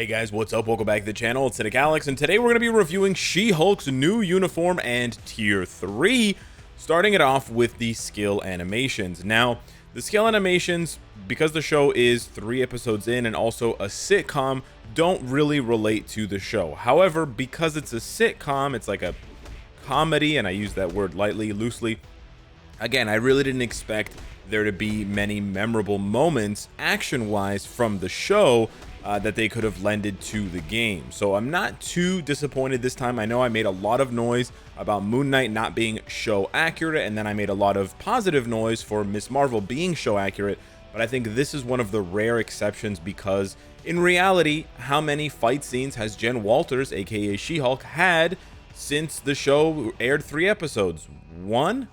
Hey guys, what's up? Welcome back to the channel. It's Cynicalex, and today we're going to be reviewing She-Hulk's new uniform and Tier 3, starting it off with the skill animations. Now, the skill animations, because the show is 3 episodes in and also a sitcom, don't really relate to the show. However, because it's a sitcom, it's like a comedy, and I use that word lightly, loosely. Again, I really didn't expect there to be many memorable moments action-wise from the show that they could have lended to the game. So I'm not too disappointed this time. I know I made a lot of noise about Moon Knight not being show accurate, and then I made a lot of positive noise for Miss Marvel being show accurate, but I think this is one of the rare exceptions because in reality, how many fight scenes has Jen Walters, aka She-Hulk, had since the show aired 3 episodes? One?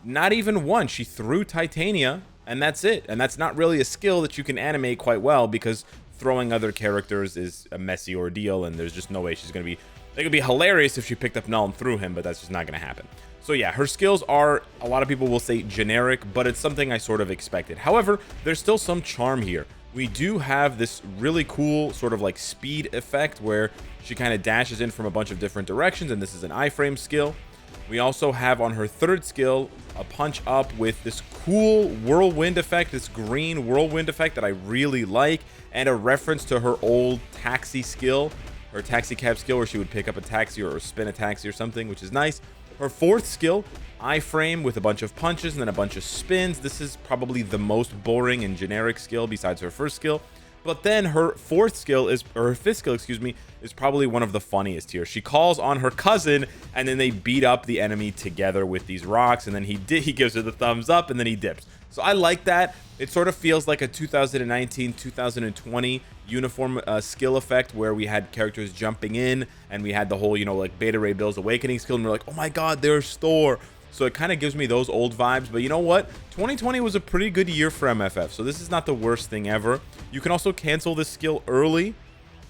Not even one. She threw Titania, and that's it. And that's not really a skill that you can animate quite well because throwing other characters is a messy ordeal, and there's just no way she's going to be... It could be hilarious if she picked up Null and threw him, but that's just not going to happen. So yeah, her skills are, a lot of people will say generic, but it's something I sort of expected. However, there's still some charm here. We do have this really cool sort of like speed effect where she kind of dashes in from a bunch of different directions, and this is an iframe skill. We also have on her 3rd skill a punch up with this cool whirlwind effect, this green whirlwind effect that I really like, and a reference to her old taxi skill, her taxi cab skill, where she would pick up a taxi or spin a taxi or something, which is nice. Her 4th skill, iframe with a bunch of punches and then a bunch of spins. This is probably the most boring and generic skill besides her 1st skill. But then her 4th skill is, or her 5th skill, excuse me, is probably one of the funniest here. She calls on her cousin, and then they beat up the enemy together with these rocks, and then he gives her the thumbs up, and then he dips. So I like that. It sort of feels like a 2019-2020 uniform skill effect where we had characters jumping in, and we had the whole, you know, like Beta Ray Bill's awakening skill, and we're like, oh my god, there's Thor. So it kind of gives me those old vibes. But you know what? 2020 was a pretty good year for MFF. So this is not the worst thing ever. You can also cancel this skill early.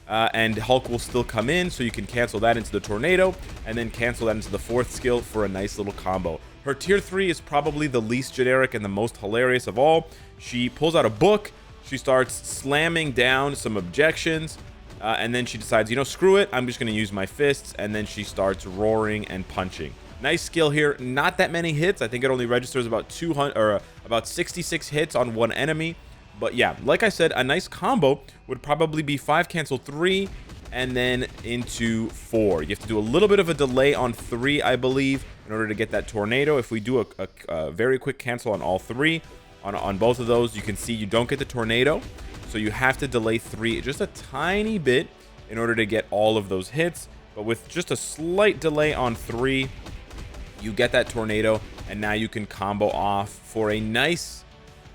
And Hulk will still come in. So you can cancel that into the tornado. And then cancel that into the 4th skill for a nice little combo. Her tier 3 is probably the least generic and the most hilarious of all. She pulls out a book. She starts slamming down some objections. And then she decides, you know, screw it. I'm just going to use my fists. And then she starts roaring and punching. Nice skill here. Not that many hits. I think it only registers about 200 or about 66 hits on one enemy. But yeah, like I said, a nice combo would probably be 5 cancel 3 and then into 4. You have to do a little bit of a delay on 3, I believe, in order to get that tornado. If we do a very quick cancel on all 3, on both of those, you can see you don't get the tornado. So you have to delay 3 just a tiny bit in order to get all of those hits. But with just a slight delay on 3, you get that tornado, and now you can combo off for a nice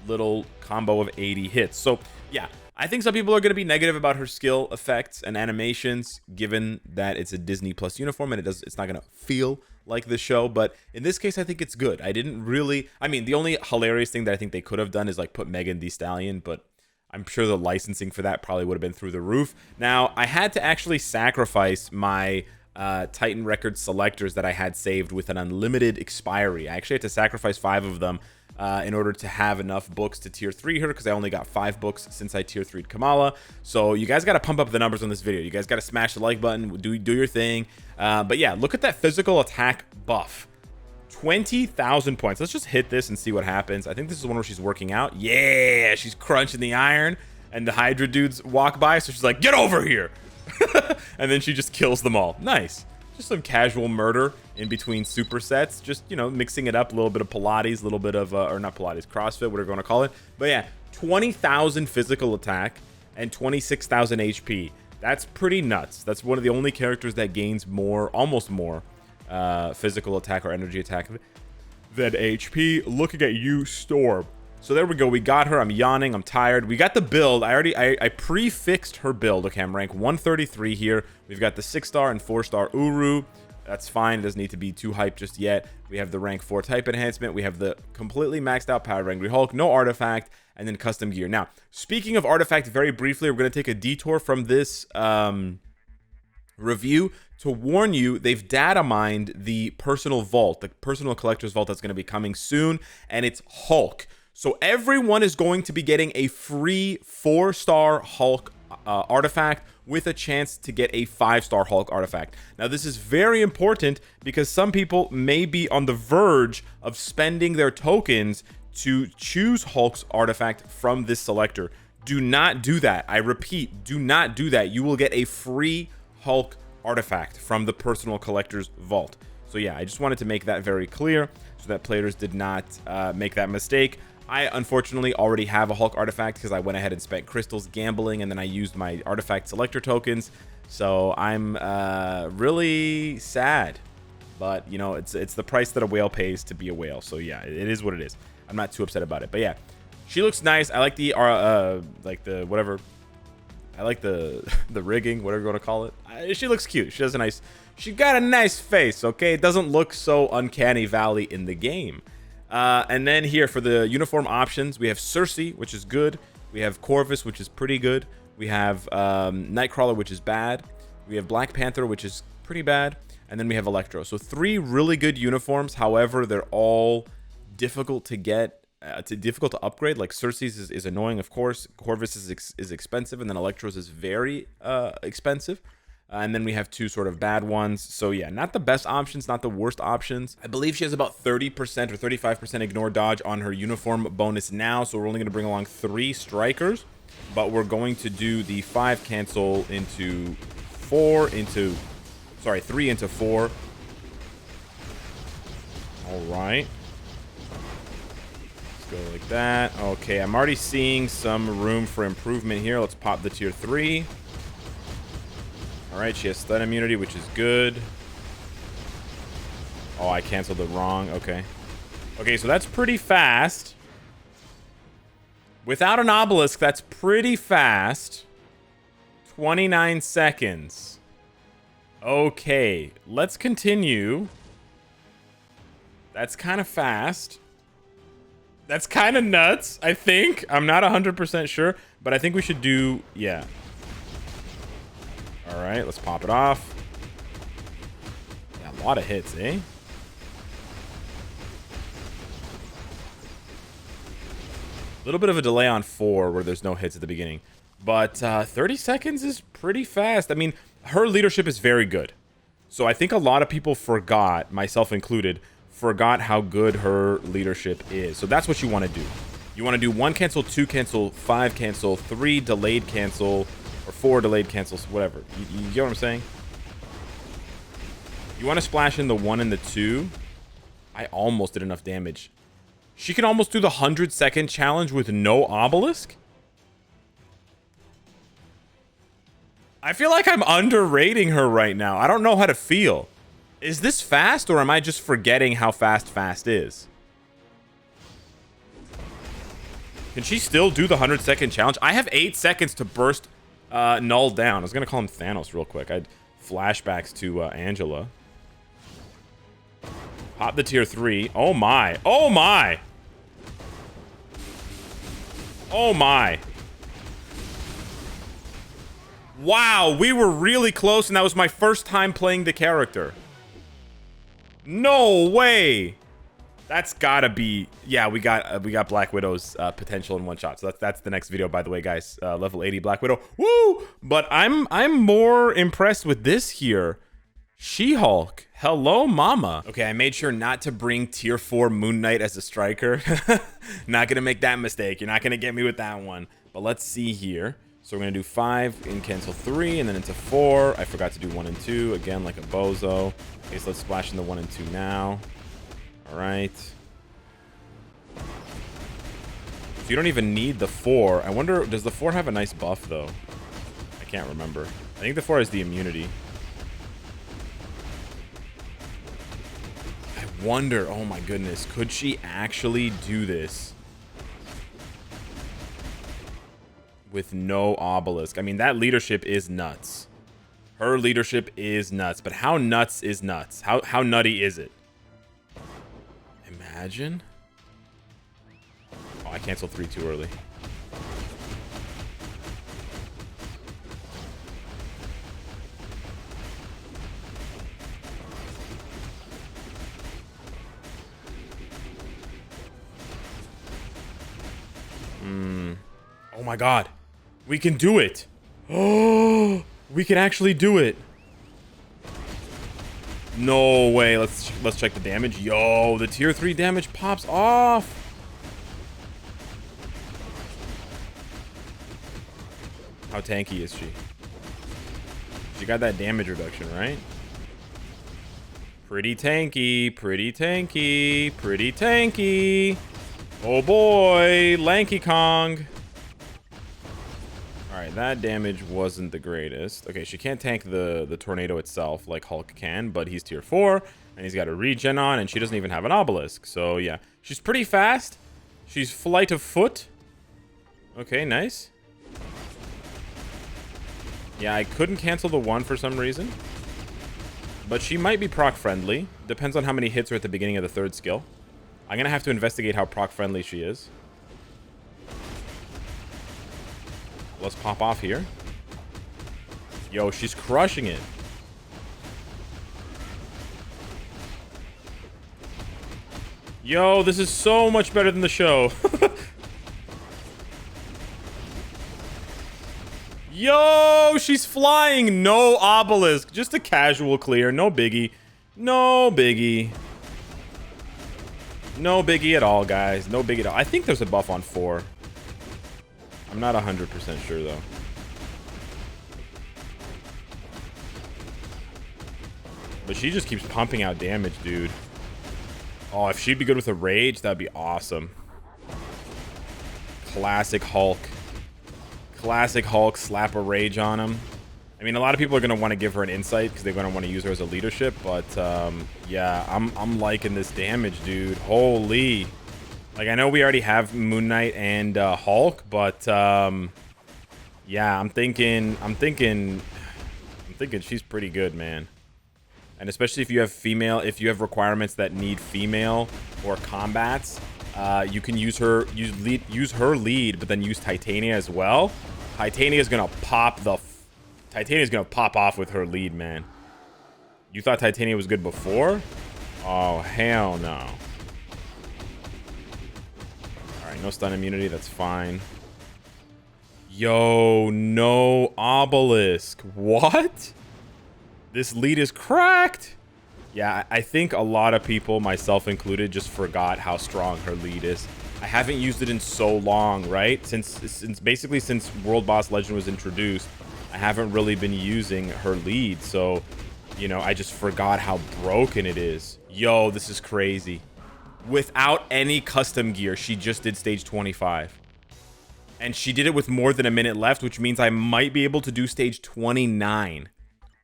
little combo of 80 hits. So yeah, I think some people are going to be negative about her skill effects and animations, given that it's a Disney Plus uniform and it's not going to feel like the show. But in this case, I think it's good. I mean, the only hilarious thing that I think they could have done is like put Megan Thee Stallion, but I'm sure the licensing for that probably would have been through the roof. Now, I had to actually sacrifice my Titan Records selectors that I had saved with an unlimited expiry. I actually had to sacrifice 5 of them in order to have enough books to tier 3 her, because I only got 5 books since I tier 3'd Kamala. So you guys got to pump up the numbers on this video. You guys got to smash the like button, do your thing. But yeah, look at that physical attack buff. 20,000 points. Let's just hit this and see what happens. I think this is the one where she's working out. Yeah, she's crunching the iron, and the Hydra dudes walk by, so she's like, get over here. And then she just kills them all. Nice. Just some casual murder in between supersets. Just, you know, mixing it up. A little bit of Pilates, a little bit of, or not Pilates, CrossFit, whatever you want to call it. But yeah, 20,000 physical attack and 26,000 HP. That's pretty nuts. That's one of the only characters that gains more, almost more, physical attack or energy attack than HP. Looking at you, Storm. So there we go. We got her. I'm yawning. I'm tired. We got the build. I prefixed her build. Okay, I'm rank 133 here. We've got the 6-star and 4-star Uru. That's fine. It doesn't need to be too hyped just yet. We have the rank 4 type enhancement. We have the completely maxed out Power Angry Hulk. No artifact. And then custom gear. Now, speaking of artifact, very briefly, we're going to take a detour from this review to warn you, they've data mined the personal vault, the personal collector's vault that's going to be coming soon. And it's Hulk. So everyone is going to be getting a free 4-star Hulk artifact with a chance to get a 5-star Hulk artifact. Now, this is very important because some people may be on the verge of spending their tokens to choose Hulk's artifact from this selector. Do not do that. I repeat, do not do that. You will get a free Hulk artifact from the personal collector's vault. So yeah, I just wanted to make that very clear so that players did not make that mistake. I unfortunately already have a Hulk artifact because I went ahead and spent crystals gambling, and then I used my artifact selector tokens. So I'm really sad, but you know, it's the price that a whale pays to be a whale. So yeah, it is what it is. I'm not too upset about it, but yeah, she looks nice. I like the whatever. I like the rigging, whatever you want to call it. She looks cute. She has a nice. She got a nice face. Okay, it doesn't look so uncanny valley in the game. And then here for the uniform options, we have Cersei, which is good. We have Corvus, which is pretty good. We have Nightcrawler, which is bad. We have Black Panther, which is pretty bad. And then we have Electro. So 3 really good uniforms. However, they're all difficult to get. Difficult to upgrade. Like Cersei's is annoying, of course. Corvus is expensive, and then Electro's is very expensive. And then we have 2 sort of bad ones. So yeah, not the best options, not the worst options. I believe she has about 30% or 35% ignore dodge on her uniform bonus now. So we're only going to bring along 3 strikers, but we're going to do the 5 cancel into 4 into, sorry, 3 into 4. All right. Go like that. Okay, I'm already seeing some room for improvement here. Let's pop the tier 3. All right, she has stun immunity, which is good. Oh, I canceled it wrong. Okay. Okay, so that's pretty fast. Without an obelisk, that's pretty fast. 29 seconds. Okay, let's continue. That's kind of fast. That's kind of nuts, I think. I'm not 100% sure, but I think we should do, yeah. All right, let's pop it off. Yeah, a lot of hits, eh? A little bit of a delay on 4 where there's no hits at the beginning. But 30 seconds is pretty fast. I mean, her leadership is very good. So I think a lot of people forgot, myself included, forgot how good her leadership is. So that's what you want to do. You want to do 1 cancel, 2 cancel, 5 cancel, 3 delayed cancel, or 4 delayed cancels, whatever. You get what I'm saying? You want to splash in the 1 and the 2. I almost did enough damage. She can almost do the 100-second challenge with no obelisk? I feel like I'm underrating her right now. I don't know how to feel. Is this fast, or am I just forgetting how fast is? Can she still do the 100-second challenge? I have 8 seconds to burst Null down. I was going to call him Thanos real quick. I had flashbacks to Angela. Pop the tier 3. Oh, my. Oh, my. Oh, my. Wow, we were really close, and that was my first time playing the character. No way. That's gotta be, yeah, we got Black Widow's potential in one shot. So that's the next video, by the way, guys. Level 80 Black Widow. Woo! But I'm more impressed with this here. She-Hulk. Hello, mama. Okay, I made sure not to bring tier 4 Moon Knight as a striker. Not gonna make that mistake. You're not gonna get me with that one. But let's see here. So we're gonna do 5 in cancel 3 and then into 4. I forgot to do 1 and 2 again, like a bozo. Okay, so let's splash in the 1 and 2 now. All right. So you don't even need the 4. I wonder, does the 4 have a nice buff though? I can't remember. I think the 4 has the immunity. I wonder, oh my goodness, could she actually do this with no obelisk? I mean, that leadership is nuts. Her leadership is nuts, but how nuts is nuts? How nutty is it? Imagine. Oh, I canceled 3 too early. Oh my god. We can do it. Oh, we can actually do it. No way. Let's check the damage. Yo, the tier 3 damage pops off. How tanky is she? She got that damage reduction, right? Pretty tanky, pretty tanky, pretty tanky. Oh boy, Lanky Kong. Alright, that damage wasn't the greatest. Okay, she can't tank the tornado itself like Hulk can, but he's tier 4, and he's got a regen on, and she doesn't even have an obelisk. So yeah, she's pretty fast. She's flight of foot. Okay, nice. Yeah, I couldn't cancel the 1 for some reason. But she might be proc friendly. Depends on how many hits are at the beginning of the 3rd skill. I'm gonna have to investigate how proc friendly she is. Let's pop off here. Yo, she's crushing it. Yo, this is so much better than the show. Yo, she's flying. No obelisk. Just a casual clear. No biggie. No biggie. No biggie at all, guys. No biggie at all. I think there's a buff on 4. I'm not 100% sure, though. But she just keeps pumping out damage, dude. Oh, if she'd be good with a rage, that'd be awesome. Classic Hulk. Classic Hulk, slap a rage on him. I mean, a lot of people are going to want to give her an insight because they're going to want to use her as a leadership. But, yeah, I'm liking this damage, dude. Holy. Like, I know we already have Moon Knight and Hulk, but, yeah, I'm thinking she's pretty good, man. And especially if you have requirements that need female or combats, you can use her lead, but then use Titania as well. Titania's gonna pop off with her lead, man. You thought Titania was good before? Oh, hell no. Alright, no stun immunity, that's fine. Yo, no obelisk. What? This lead is cracked. Yeah, I think a lot of people, myself included, just forgot how strong her lead is. I haven't used it in so long, right? Basically since World Boss Legend was introduced, I haven't really been using her lead. So, you know, I just forgot how broken it is. Yo, this is crazy. Without any custom gear, she just did stage 25. And she did it with more than a minute left, which means I might be able to do stage 29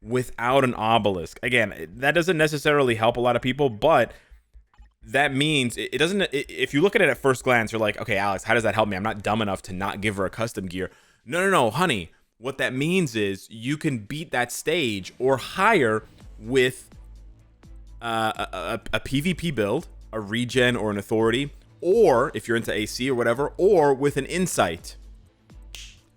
without an obelisk. Again, that doesn't necessarily help a lot of people, but that means it doesn't. If you look at it at first glance, you're like, okay, Alex, how does that help me? I'm not dumb enough to not give her a custom gear. No, honey. What that means is you can beat that stage or higher with a PvP build, a regen or an authority, or if you're into AC or whatever, or with an insight.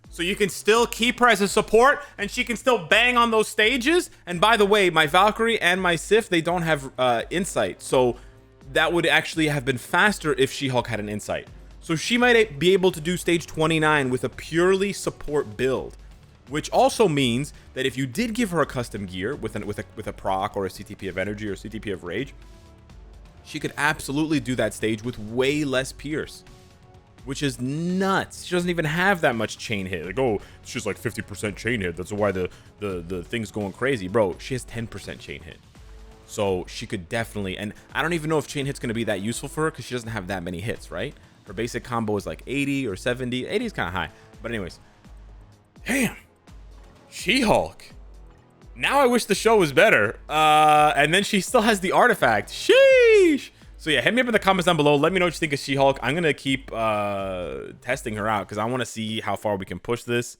So you can still keep her as a support, and she can still bang on those stages. And by the way, my Valkyrie and my Sif, they don't have insight. So that would actually have been faster if She-Hulk had an insight. So she might be able to do stage 29 with a purely support build. Which also means that if you did give her a custom gear with a proc or a CTP of energy or CTP of rage, she could absolutely do that stage with way less pierce. Which is nuts. She doesn't even have that much chain hit. Like, oh, she's like 50% chain hit. That's why the thing's going crazy. Bro, she has 10% chain hit. So she could definitely, and I don't even know if chain hit's going to be that useful for her because she doesn't have that many hits, right? Her basic combo is like 80 or 70. 80 is kind of high. But anyways. Damn. She-Hulk. Now I wish the show was better. And then she still has the artifact. Sheesh. So yeah, hit me up in the comments down below. Let me know what you think of She-Hulk. I'm gonna keep testing her out because I want to see how far we can push this.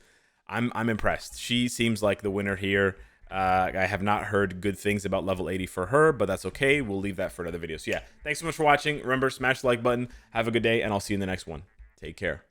I'm impressed. She seems like the winner here. I have not heard good things about level 80 for her, but that's okay. We'll leave that for another video. So yeah, thanks so much for watching. Remember, smash the like button. Have a good day, and I'll see you in the next one. Take care.